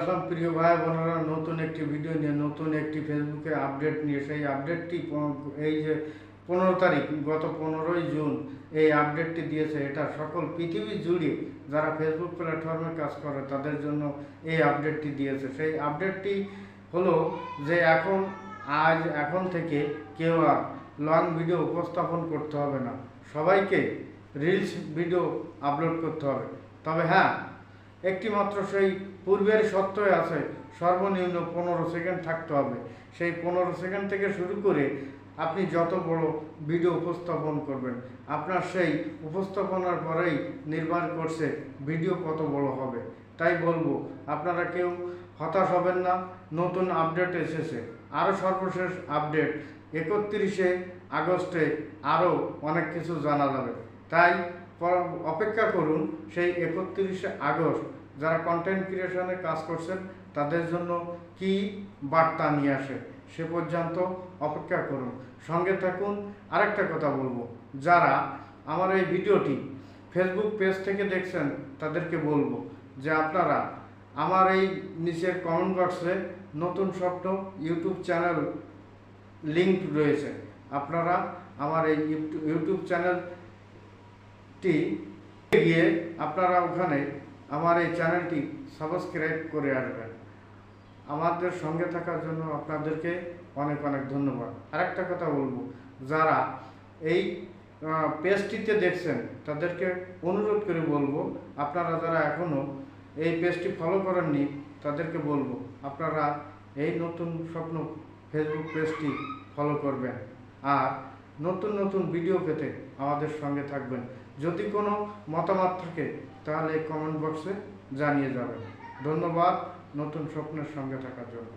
আসলাম প্রিয় ভাই বোনেরা নতুন একটি ভিডিও নিয়ে, নতুন একটি ফেসবুকে আপডেট নিয়ে। সেই আপডেটটি এই যে 15 তারিখ, গত 15ই জুন এই আপডেটটি দিয়েছে। এটা সকল পৃথিবী জুড়ে যারা ফেসবুক প্ল্যাটফর্মে কাজ করে তাদের জন্য এই আপডেটটি দিয়েছে। সেই আপডেটটি হলো যে এখন থেকে কেউ আর লং ভিডিও উপস্থাপন করতে হবে না, সবাইকে রিলস ভিডিও আপলোড করতে হবে। তবে হ্যাঁ, একটি মাত্র সেই পূর্বের সত্যই আছে, সর্বনিম্ন 15 সেকেন্ড থাকতে হবে। সেই 15 সেকেন্ড থেকে শুরু করে আপনি যত বড় ভিডিও উপস্থাপন করবেন, আপনার সেই উপস্থাপনার পরেই নির্ভর করছে ভিডিও কত বড় হবে। তাই বলবো, আপনারা কেউ হতাশ হবেন না। নতুন আপডেট এসেছে, আরও সর্বশেষ আপডেট 31শে আগস্টে আরও অনেক কিছু জানা যাবে। তাই অপেক্ষা করুন সেই 31শে আগস্ট যারা কন্টেন্ট ক্রিয়েশনে কাজ করছেন তাদের জন্য কি বার্তা নিয়ে আসে, সে পর্যন্ত অপেক্ষা করুন, সঙ্গে থাকুন। আরেকটা কথা বলবো, যারা আমার এই ভিডিওটি ফেসবুক পেজ থেকে দেখছেন তাদেরকে বলবো যে আপনারা আমার এই নিচের কমেন্ট বক্সে নতুন স্বপ্ন ইউটিউব চ্যানেল লিঙ্ক রয়েছে। আপনারা আমার এই ইউটিউব চ্যানেলটি গিয়ে আপনারা ওখানে আমার এই চ্যানেলটি সাবস্ক্রাইব করে আসবেন। আমাদের সঙ্গে থাকার জন্য আপনাদেরকে অনেক অনেক ধন্যবাদ। আরেকটা কথা বলবো, যারা এই পেজটিতে দেখছেন তাদেরকে অনুরোধ করে বলবো, আপনারা যারা এখনও এই পেজটি ফলো করেননি তাদেরকে বলবো আপনারা এই নতুন স্বপ্ন ফেসবুক পেজটি ফলো করবেন। আর নতুন নতুন ভিডিও পেতে আমাদের সঙ্গে থাকবেন। যদি কোনো মতামত থাকে তাহলে এই কমেন্ট বক্সে জানিয়ে যাবেন। ধন্যবাদ নতুন স্বপ্নের সঙ্গে থাকার জন্য।